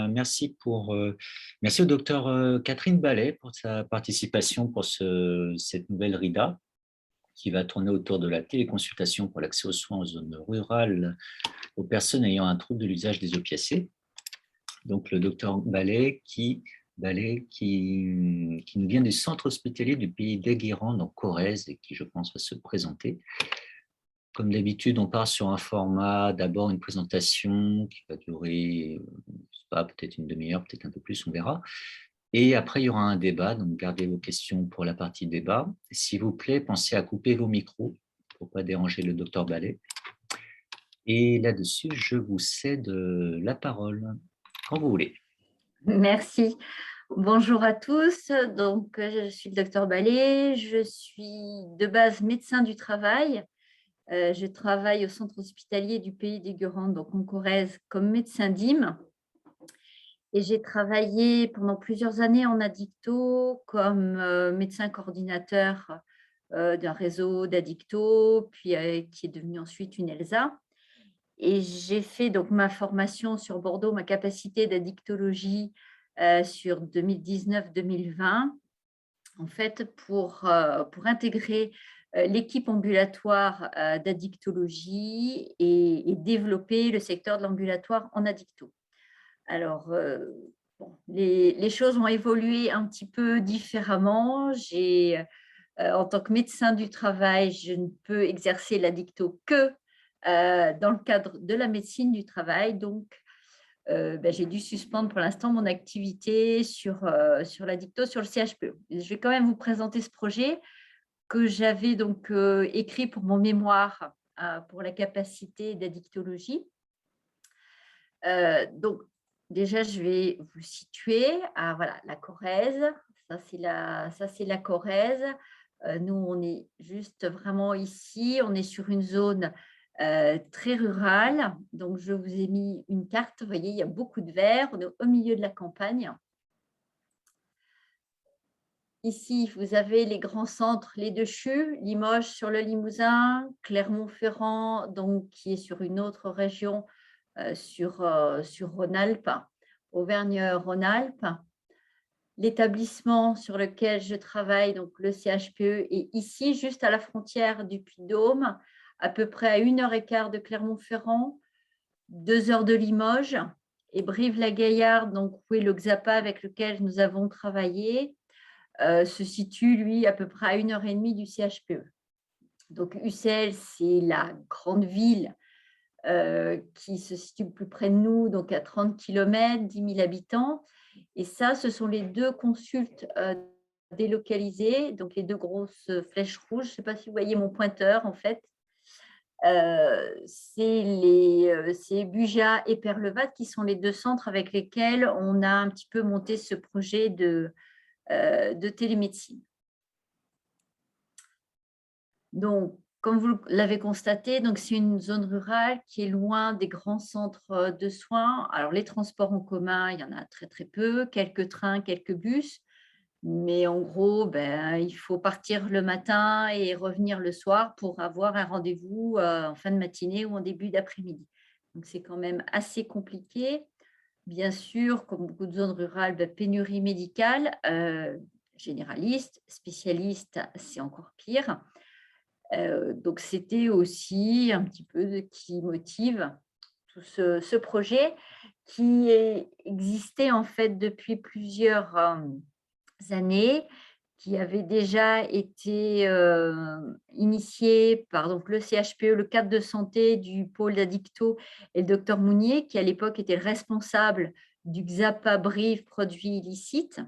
Merci au docteur Catherine Ballet pour sa participation pour cette nouvelle RIDA qui va tourner autour de la téléconsultation pour l'accès aux soins en zone rurale aux personnes ayant un trouble de l'usage des opiacés. Donc, le docteur qui nous vient du centre hospitalier du pays d'Aguirre en Corrèze et qui, je pense, va se présenter. Comme d'habitude, on part sur un format, d'abord une présentation qui va durer, je sais pas, peut-être une demi-heure, peut-être un peu plus, on verra. Et après, il y aura un débat, donc gardez vos questions pour la partie débat. S'il vous plaît, pensez à couper vos micros pour ne pas déranger le docteur Ballet. Et là-dessus, je vous cède la parole, quand vous voulez. Merci. Bonjour à tous. Donc, je suis le docteur Ballet. Je suis de base médecin du travail. Je travaille au centre hospitalier du pays d'Aiguerande, donc en Corrèze, comme médecin DIM. Et j'ai travaillé pendant plusieurs années en addicto comme médecin coordinateur d'un réseau d'addicto, puis qui est devenu ensuite une ELSA. Et j'ai fait donc ma formation sur Bordeaux, ma capacité d'addictologie sur 2019-2020, en fait, pour intégrer l'équipe ambulatoire d'addictologie et développer le secteur de l'ambulatoire en addicto. Alors, les choses ont évolué un petit peu différemment. En tant que médecin du travail, je ne peux exercer l'addicto que dans le cadre de la médecine du travail. Donc, j'ai dû suspendre pour l'instant mon activité sur l'addicto, sur le CHPE. Je vais quand même vous présenter ce projet que j'avais donc écrit pour mon mémoire pour la capacité d'addictologie. Donc, déjà, je vais vous situer à la Corrèze. Ça, c'est la Corrèze. Nous, on est juste vraiment ici. On est sur une zone très rurale. Donc, je vous ai mis une carte. Vous voyez, il y a beaucoup de vert. On est au milieu de la campagne. Ici, vous avez les grands centres, les deux CHU, Limoges sur le Limousin, Clermont-Ferrand, donc qui est sur une autre région, sur Rhône-Alpes, Auvergne-Rhône-Alpes. L'établissement sur lequel je travaille, donc le CHPE, est ici, juste à la frontière du Puy-de-Dôme, à peu près à 1h15 de Clermont-Ferrand, 2 heures de Limoges, et Brive-la-Gaillarde, donc où est le XAPA avec lequel nous avons travaillé, se situe, lui, à peu près à 1h30 du CHPE. Donc, Ussel, c'est la grande ville qui se situe plus près de nous, donc à 30 km, 10 000 habitants. Et ça, ce sont les deux consultes délocalisées, donc les deux grosses flèches rouges. Je ne sais pas si vous voyez mon pointeur, en fait. C'est Buja et Perlevat qui sont les deux centres avec lesquels on a un petit peu monté ce projet de télémédecine. Donc, comme vous l'avez constaté, c'est une zone rurale qui est loin des grands centres de soins. Alors, les transports en commun, il y en a très, très peu, quelques trains, quelques bus. Mais en gros, il faut partir le matin et revenir le soir pour avoir un rendez-vous en fin de matinée ou en début d'après-midi. Donc, c'est quand même assez compliqué. Bien sûr, comme beaucoup de zones rurales, pénurie médicale, généraliste, spécialiste, c'est encore pire. Donc, c'était aussi un petit peu qui motive tout ce projet qui existait en fait depuis plusieurs années, qui avait déjà été initié par donc, le CHPE, le cadre de santé du pôle d'addicto et le docteur Mounier, qui à l'époque était le responsable du XAPA Brive produits illicites,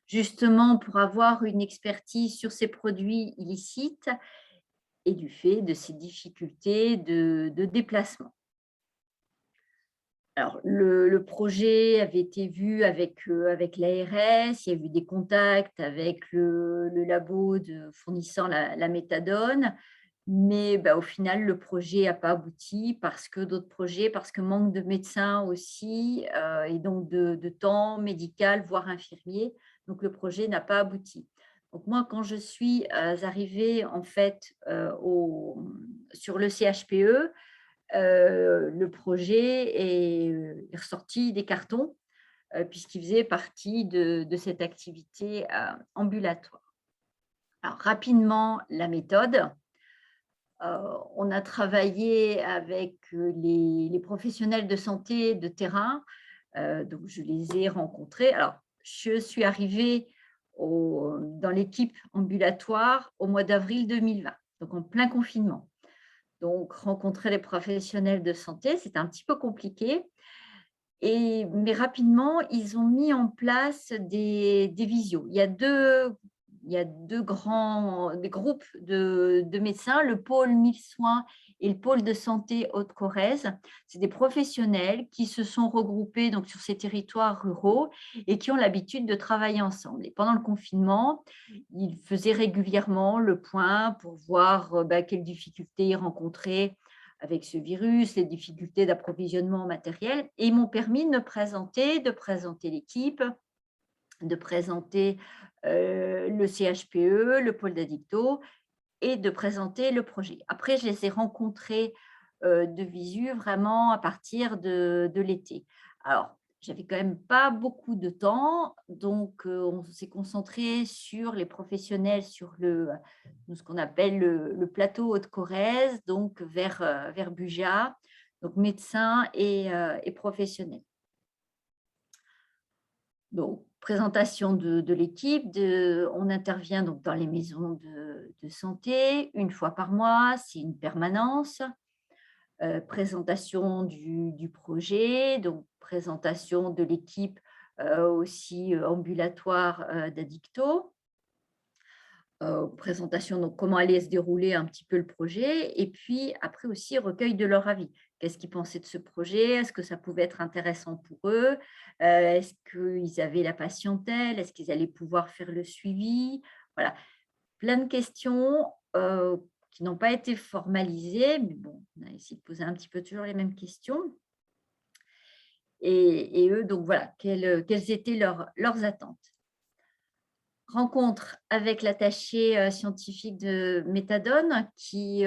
justement pour avoir une expertise sur ces produits illicites et du fait de ces difficultés de déplacement. Alors, le projet avait été vu avec l'ARS, il y a eu des contacts avec le labo fournissant la méthadone, mais au final, le projet n'a pas abouti parce que d'autres projets, parce que manque de médecins aussi, et donc de temps médical, voire infirmier. Donc, le projet n'a pas abouti. Donc, moi, quand je suis arrivée en fait sur le CHPE, le projet est ressorti des cartons puisqu'il faisait partie de cette activité ambulatoire. Alors, rapidement, la méthode. On a travaillé avec les professionnels de santé de terrain, donc je les ai rencontrés. Alors, je suis arrivée dans l'équipe ambulatoire au mois d'avril 2020, donc en plein confinement. Donc, rencontrer les professionnels de santé, c'était un petit peu compliqué. Mais rapidement, ils ont mis en place des visios. Il y a deux des groupes de médecins, le pôle 1000 soins et le pôle de santé Haute-Corrèze. C'est des professionnels qui se sont regroupés donc, sur ces territoires ruraux et qui ont l'habitude de travailler ensemble. Et pendant le confinement, ils faisaient régulièrement le point pour voir quelles difficultés ils rencontraient avec ce virus, les difficultés d'approvisionnement matériel, et ils m'ont permis de présenter l'équipe, de présenter le CHPE, le pôle d'addicto, et de présenter le projet. Après, je les ai rencontrés de visu vraiment à partir de l'été. Alors, j'avais quand même pas beaucoup de temps, donc on s'est concentré sur les professionnels, sur ce qu'on appelle le plateau Haute-Corrèze, donc vers Bugeat, donc médecins et professionnels. Donc, présentation de l'équipe, on intervient donc dans les maisons de santé une fois par mois, c'est une permanence. Présentation du projet, donc présentation de l'équipe aussi ambulatoire d'Addicto, présentation donc comment allait se dérouler un petit peu le projet, et puis après aussi recueil de leur avis. Qu'est-ce qu'ils pensaient de ce projet? Est-ce que ça pouvait être intéressant pour eux? Est-ce qu'ils avaient la patientèle? Est-ce qu'ils allaient pouvoir faire le suivi? Voilà, plein de questions qui n'ont pas été formalisées, mais bon, on a essayé de poser un petit peu toujours les mêmes questions. Et eux, donc voilà, quelles étaient leurs attentes. Rencontre avec l'attaché scientifique de Méthadone qui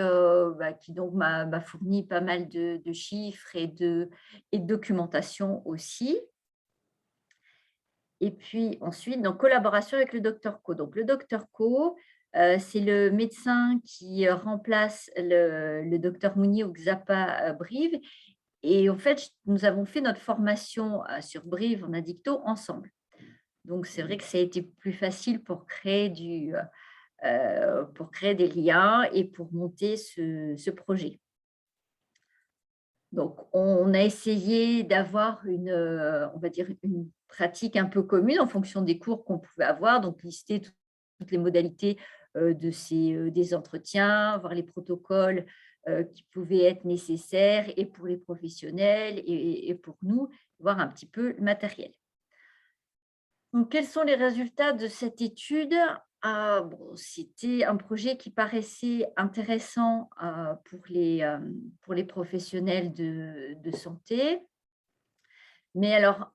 donc m'a fourni pas mal de chiffres et de documentation aussi. Et puis ensuite, donc collaboration avec le docteur Co. Donc le docteur Co, c'est le médecin qui remplace le docteur Mounier au XAPA Brive. Et en fait, nous avons fait notre formation sur Brive en addicto ensemble. Donc c'est vrai que ça a été plus facile pour créer des liens et pour monter ce projet. Donc, on a essayé d'avoir on va dire, une pratique un peu commune en fonction des cours qu'on pouvait avoir, donc lister toutes les modalités des entretiens, voir les protocoles qui pouvaient être nécessaires et pour les professionnels et pour nous, voir un petit peu le matériel. Donc, quels sont les résultats de cette étude? C'était un projet qui paraissait intéressant pour les professionnels de santé. Mais alors,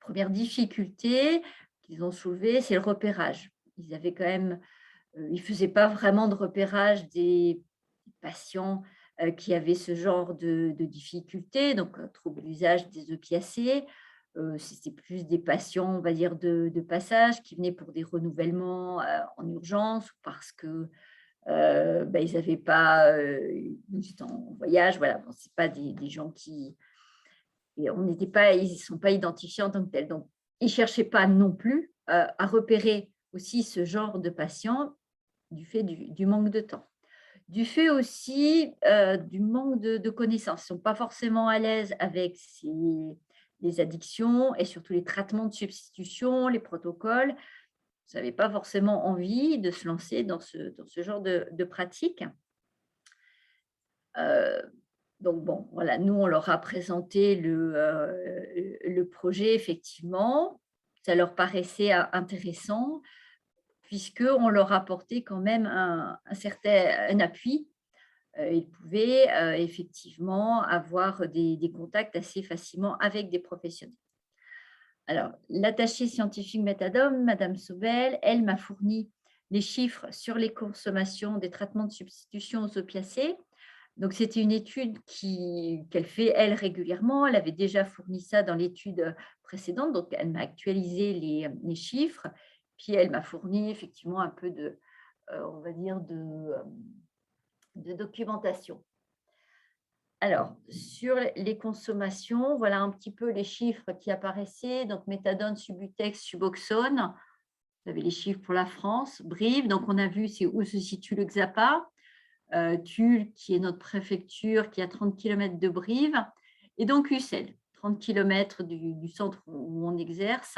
premières difficultés qu'ils ont soulevées, c'est le repérage. Ils avaient quand même, ils ne faisaient pas vraiment de repérage des patients qui avaient ce genre de difficultés, donc trouble d'usage des opiacés. C'était plus des patients, on va dire, de passage qui venaient pour des renouvellements en urgence ou parce que ils n'avaient pas, ils étaient en voyage. Voilà, bon, ce n'est pas des gens qui… Et ils ne sont pas identifiés en tant que tels. Donc, ils ne cherchaient pas non plus à repérer aussi ce genre de patients du fait du manque de temps. Du fait aussi du manque de connaissances. Ils ne sont pas forcément à l'aise avec les addictions et surtout les traitements de substitution, les protocoles. Ils n'avaient pas forcément envie de se lancer dans ce genre de pratique. Donc bon, voilà, nous, on leur a présenté le projet, effectivement. Ça leur paraissait intéressant puisqu'on leur apportait quand même un appui. Ils pouvaient effectivement avoir des contacts assez facilement avec des professionnels. Alors, l'attachée scientifique Méthadone, Madame Sobel, elle m'a fourni les chiffres sur les consommations des traitements de substitution aux opiacés. Donc, c'était une étude qu'elle fait, elle, régulièrement. Elle avait déjà fourni ça dans l'étude précédente, donc elle m'a actualisé les chiffres. Puis, elle m'a fourni effectivement un peu de, on va dire, de documentation. Alors, sur les consommations, voilà un petit peu les chiffres qui apparaissaient. Donc, méthadone, Subutex, Suboxone. Vous avez les chiffres pour la France. Brive, donc on a vu c'est où se situe le Xapa. Tulle, qui est notre préfecture, qui est à 30 km de Brive. Et donc Ussel, 30 km du centre où on exerce.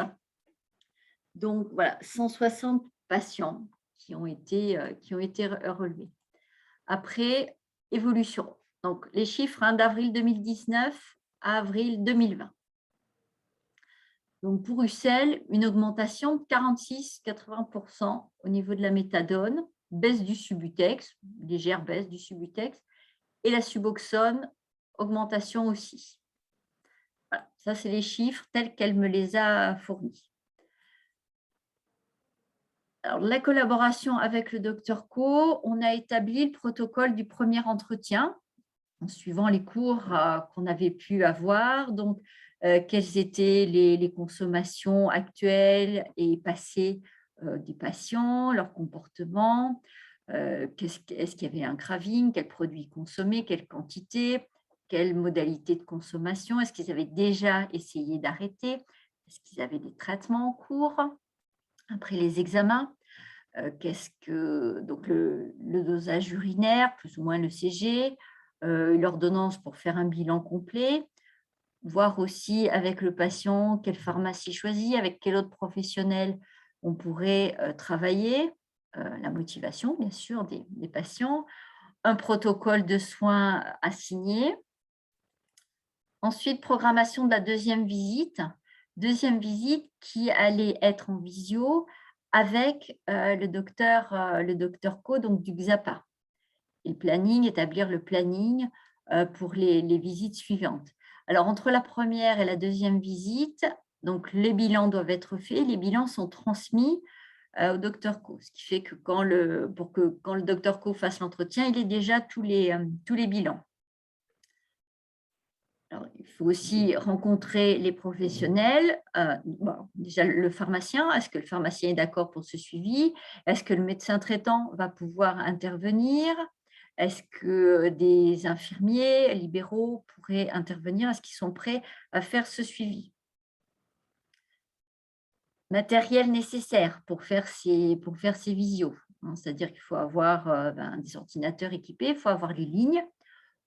Donc, voilà, 160 patients qui ont été relevés. Après, évolution. Donc, les chiffres d'avril 2019 à avril 2020. Donc, pour Ussel, une augmentation de 46-80% au niveau de la méthadone, baisse du Subutex, légère baisse du Subutex, et la Suboxone, augmentation aussi. Voilà, ça, c'est les chiffres tels qu'elle me les a fournis. Alors, la collaboration avec le Dr Co, on a établi le protocole du premier entretien en suivant les cours qu'on avait pu avoir. Donc, quelles étaient les consommations actuelles et passées des patients, leur comportement, est-ce qu'il y avait un craving, quels produits consommer, quelle quantité, quelle modalité de consommation, est-ce qu'ils avaient déjà essayé d'arrêter, est-ce qu'ils avaient des traitements en cours après les examens. Donc le dosage urinaire, plus ou moins le CG, l'ordonnance pour faire un bilan complet, voir aussi avec le patient quelle pharmacie choisir, avec quel autre professionnel on pourrait travailler, la motivation bien sûr des patients, un protocole de soins à signer. Ensuite, programmation de la deuxième visite qui allait être en visio avec le docteur Co, donc du Xapa. Et le planning, établir le planning pour les visites suivantes. Alors, entre la première et la deuxième visite, donc les bilans doivent être faits, les bilans sont transmis au docteur Co, ce qui fait que quand le docteur Co fasse l'entretien, il ait déjà tous les bilans. Alors, il faut aussi rencontrer les professionnels. Déjà, le pharmacien, est-ce que le pharmacien est d'accord pour ce suivi? Est-ce que le médecin traitant va pouvoir intervenir? Est-ce que des infirmiers libéraux pourraient intervenir? Est-ce qu'ils sont prêts à faire ce suivi? Matériel nécessaire pour faire ces visios. C'est-à-dire qu'il faut avoir des ordinateurs équipés, il faut avoir les lignes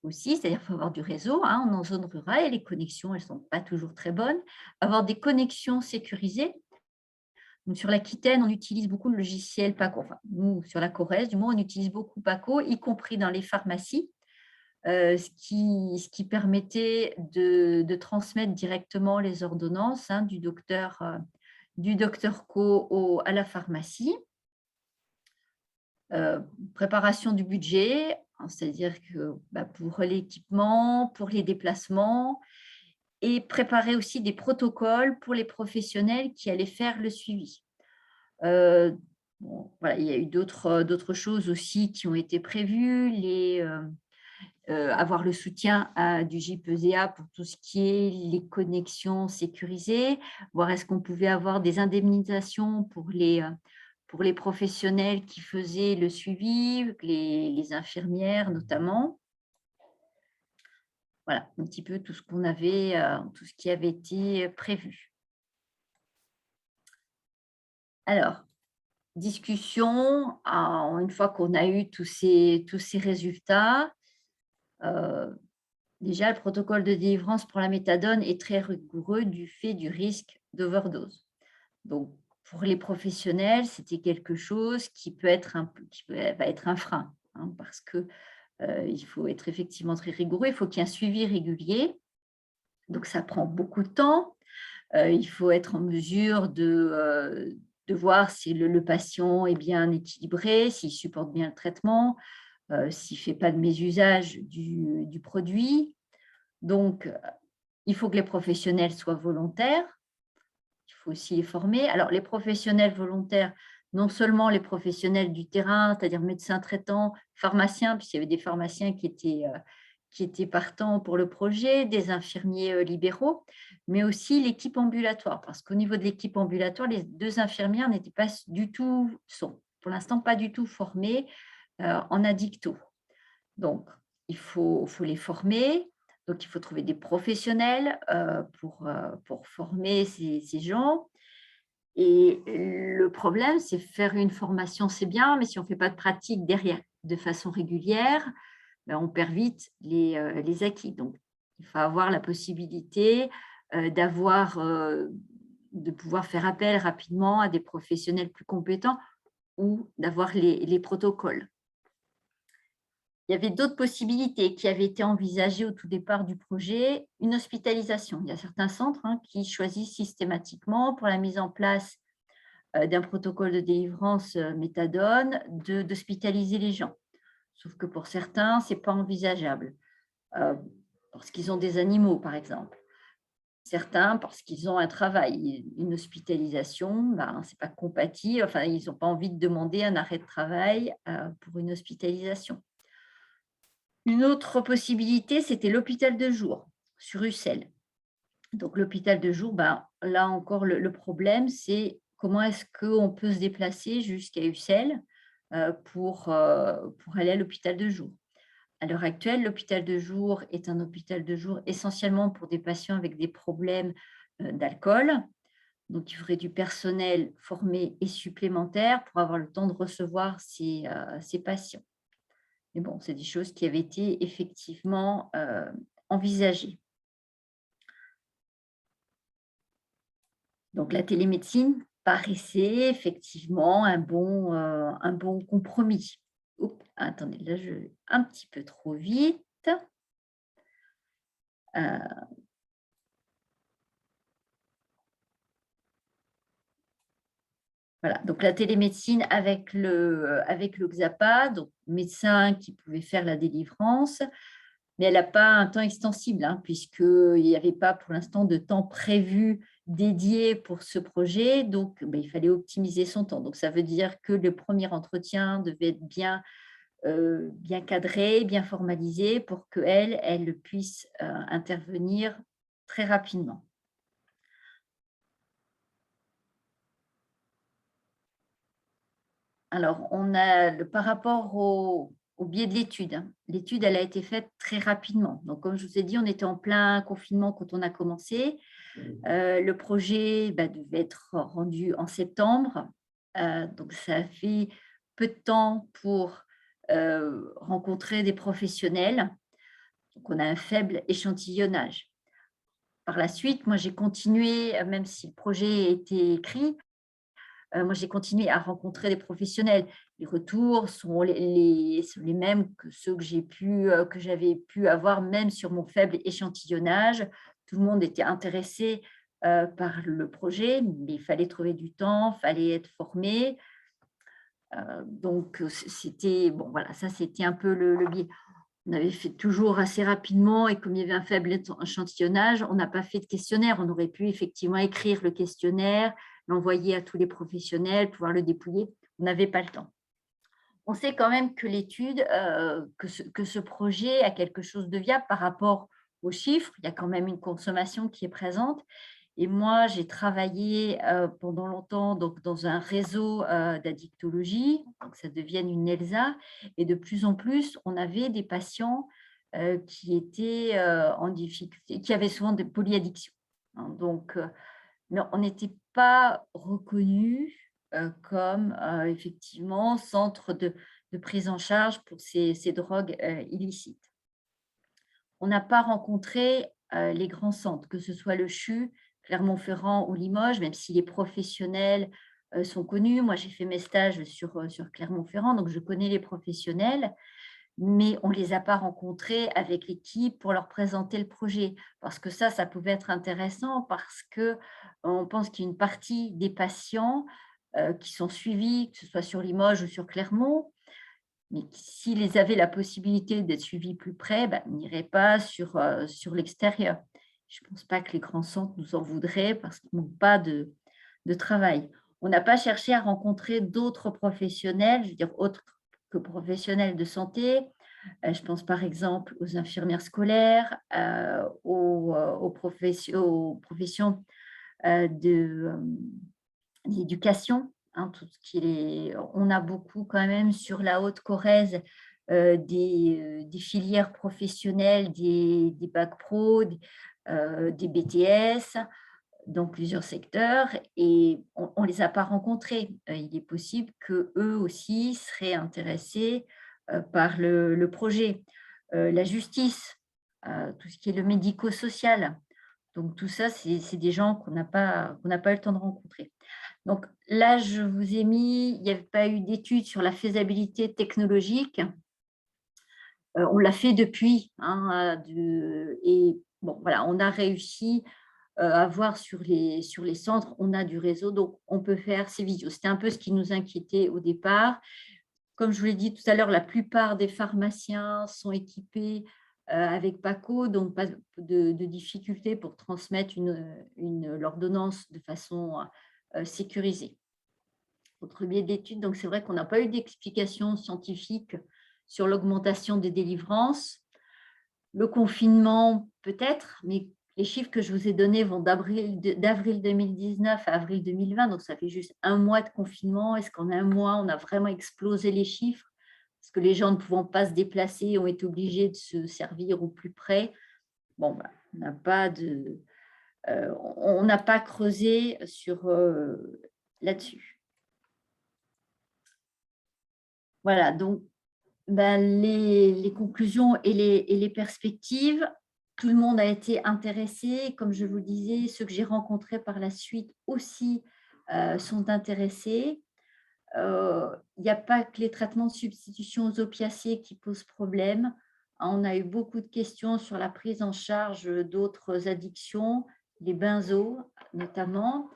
aussi, c'est-à-dire qu'il faut avoir du réseau en zone rurale et les connexions, elles ne sont pas toujours très bonnes. Avoir des connexions sécurisées. Donc, sur l'Aquitaine, on utilise beaucoup le logiciel Paco. Enfin, nous, sur la Corrèze, du moins, on utilise beaucoup Paco, y compris dans les pharmacies, ce qui permettait de transmettre directement les ordonnances du docteur Co à la pharmacie. Préparation du budget, c'est-à-dire que pour l'équipement, pour les déplacements, et préparer aussi des protocoles pour les professionnels qui allaient faire le suivi. Voilà, il y a eu d'autres choses aussi qui ont été prévues, avoir le soutien du JPESEA pour tout ce qui est les connexions sécurisées, voir est-ce qu'on pouvait avoir des indemnisations pour les professionnels qui faisaient le suivi, les infirmières notamment. Voilà, un petit peu tout ce qui avait été prévu. Alors, discussion, une fois qu'on a eu tous ces résultats, déjà, le protocole de délivrance pour la méthadone est très rigoureux du fait du risque d'overdose. Donc, pour les professionnels, c'était quelque chose qui va être un frein, parce que il faut être effectivement très rigoureux, il faut qu'il y ait un suivi régulier. Donc, ça prend beaucoup de temps. Il faut être en mesure de voir si le patient est bien équilibré, s'il supporte bien le traitement, s'il ne fait pas de mésusage du produit. Donc, il faut que les professionnels soient volontaires. Il faut aussi les former. Alors, les professionnels volontaires, non seulement les professionnels du terrain, c'est-à-dire médecins traitants, pharmaciens, puisqu'il y avait des pharmaciens qui étaient partants pour le projet, des infirmiers libéraux, mais aussi l'équipe ambulatoire, parce qu'au niveau de l'équipe ambulatoire, les 2 infirmières n'étaient pas du tout, sont pour l'instant pas du tout formées en addicto. Donc, il faut les former. Donc, il faut trouver des professionnels pour former ces gens. Et le problème, c'est faire une formation, c'est bien, mais si on ne fait pas de pratique derrière de façon régulière, ben, on perd vite les acquis. Donc, il faut avoir la possibilité de pouvoir faire appel rapidement à des professionnels plus compétents ou d'avoir les protocoles. Il y avait d'autres possibilités qui avaient été envisagées au tout départ du projet, une hospitalisation. Il y a certains centres qui choisissent systématiquement pour la mise en place d'un protocole de délivrance méthadone d'hospitaliser les gens. Sauf que pour certains, ce n'est pas envisageable, parce qu'ils ont des animaux, par exemple. Certains, parce qu'ils ont un travail. Une hospitalisation, ben, ce n'est pas compatible, enfin, ils n'ont pas envie de demander un arrêt de travail pour une hospitalisation. Une autre possibilité, c'était l'hôpital de jour sur Ussel. Donc, l'hôpital de jour, ben, là encore, le problème, c'est comment est-ce qu'on peut se déplacer jusqu'à Ussel pour aller à l'hôpital de jour. À l'heure actuelle, l'hôpital de jour est un hôpital de jour essentiellement pour des patients avec des problèmes d'alcool. Donc, il faudrait du personnel formé et supplémentaire pour avoir le temps de recevoir ces patients. Mais bon, c'est des choses qui avaient été effectivement envisagées. Donc, la télémédecine paraissait effectivement un bon compromis. Oups, attendez, là, je vais un petit peu trop vite. Voilà, donc la télémédecine avec le XAPA, donc médecin qui pouvait faire la délivrance, mais elle n'a pas un temps extensible, puisqu'il n'y avait pas pour l'instant de temps prévu dédié pour ce projet, donc il fallait optimiser son temps. Donc ça veut dire que le premier entretien devait être bien cadré, bien formalisé pour qu'elle puisse intervenir très rapidement. Alors, par rapport au biais de l'étude, l'étude, elle a été faite très rapidement. Donc, comme je vous ai dit, on était en plein confinement quand on a commencé. Le projet devait être rendu en septembre. Donc, ça a fait peu de temps pour rencontrer des professionnels. Donc, on a un faible échantillonnage. Par la suite, moi, j'ai continué, même si le projet était écrit, moi, j'ai continué à rencontrer des professionnels. Les retours sont les mêmes que ceux que j'avais pu avoir même sur mon faible échantillonnage. Tout le monde était intéressé par le projet, mais il fallait trouver du temps, il fallait être formé. Donc, c'était bon, voilà, ça c'était un peu le biais. On avait fait toujours assez rapidement et comme il y avait un faible échantillonnage, on n'a pas fait de questionnaire. On aurait pu effectivement écrire le questionnaire, l'envoyer à tous les professionnels, pouvoir le dépouiller. On n'avait pas le temps. On sait quand même que l'étude, que ce projet a quelque chose de viable par rapport aux chiffres. Il y a quand même une consommation qui est présente. Et moi, j'ai travaillé pendant longtemps donc, dans un réseau d'addictologie, donc ça devienne une ELSA. Et de plus en plus, on avait des patients qui étaient en difficulté, qui avaient souvent des polyaddictions. Donc, mais on n'était pas reconnu comme effectivement centre de prise en charge pour ces drogues illicites. On n'a pas rencontré les grands centres, que ce soit le CHU, Clermont-Ferrand ou Limoges, même si les professionnels sont connus. Moi, j'ai fait mes stages sur Clermont-Ferrand, donc je connais les professionnels, mais on ne les a pas rencontrés avec l'équipe pour leur présenter le projet. Parce que ça pouvait être intéressant parce qu'on pense qu'il y a une partie des patients qui sont suivis, que ce soit sur Limoges ou sur Clermont, mais s'ils avaient la possibilité d'être suivis plus près, ils n'iraient pas sur l'extérieur. Je ne pense pas que les grands centres nous en voudraient parce qu'ils n'ont pas de travail. On n'a pas cherché à rencontrer d'autres professionnels, je veux dire autres que professionnels de santé. Je pense par exemple aux infirmières scolaires, aux professions de l'éducation, hein, tout ce qui est, on a beaucoup quand même sur la Haute-Corrèze des filières professionnelles, des bacs pro, des BTS, dans plusieurs secteurs, et on ne les a pas rencontrés. Il est possible qu'eux aussi seraient intéressés par le projet. La justice, tout ce qui est le médico-social. Donc, tout ça, c'est des gens qu'on n'a pas eu le temps de rencontrer. Donc là, je vous ai mis, il n'y avait pas eu d'études sur la faisabilité technologique. On l'a fait depuis, hein, et bon, voilà, on a réussi à voir sur les centres, on a du réseau, donc on peut faire ces visios. C'était un peu ce qui nous inquiétait au départ. Comme je vous l'ai dit tout à l'heure, la plupart des pharmaciens sont équipés avec PACO, donc pas de difficulté pour transmettre l'ordonnance de façon sécurisée. Autre biais d'études, donc c'est vrai qu'on n'a pas eu d'explication scientifique sur l'augmentation des délivrances. Le confinement, peut-être, mais les chiffres que je vous ai donnés vont d'avril 2019 à avril 2020, donc ça fait juste un mois de confinement. Est-ce qu'en un mois, on a vraiment explosé les chiffres? Parce que les gens ne pouvant pas se déplacer ont été obligés de se servir au plus près. Bon, ben, on n'a pas creusé là-dessus. Voilà, donc ben, les conclusions et les perspectives, tout le monde a été intéressé. Comme je vous disais, ceux que j'ai rencontrés par la suite aussi sont intéressés. Il n'y a pas que les traitements de substitution aux opiacés qui posent problème. On a eu beaucoup de questions sur la prise en charge d'autres addictions, les benzos notamment,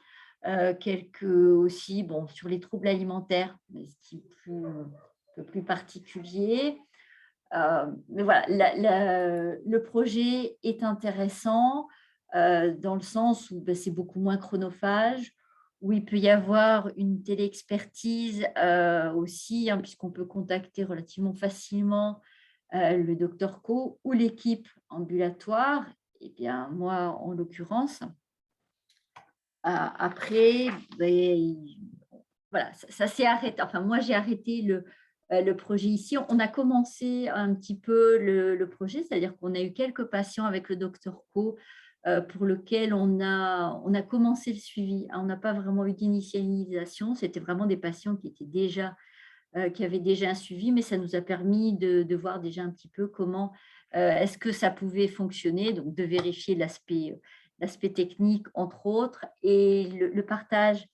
quelques aussi sur les troubles alimentaires, mais ce qui est un peu plus particulier. Mais voilà, le projet est intéressant dans le sens où c'est beaucoup moins chronophage, où il peut y avoir une téléexpertise aussi, hein, puisqu'on peut contacter relativement facilement le docteur Co ou l'équipe ambulatoire. Et bien, moi, en l'occurrence, après, voilà, ça s'est arrêté. Enfin, moi, j'ai arrêté le projet ici. On a commencé un petit peu le projet, c'est-à-dire qu'on a eu quelques patients avec le docteur Co pour lequel on a commencé le suivi. On n'a pas vraiment eu d'initialisation. C'était vraiment des patients qui avaient déjà un suivi, mais ça nous a permis de voir déjà un petit peu comment est-ce que ça pouvait fonctionner, donc de vérifier l'aspect technique, entre autres, et le partage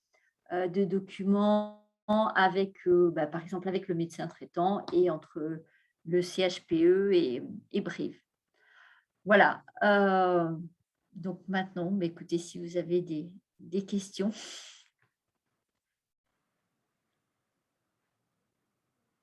de documents avec, par exemple, avec le médecin traitant et entre le CHPE et Brive. Voilà. Donc maintenant, écoutez, si vous avez des questions.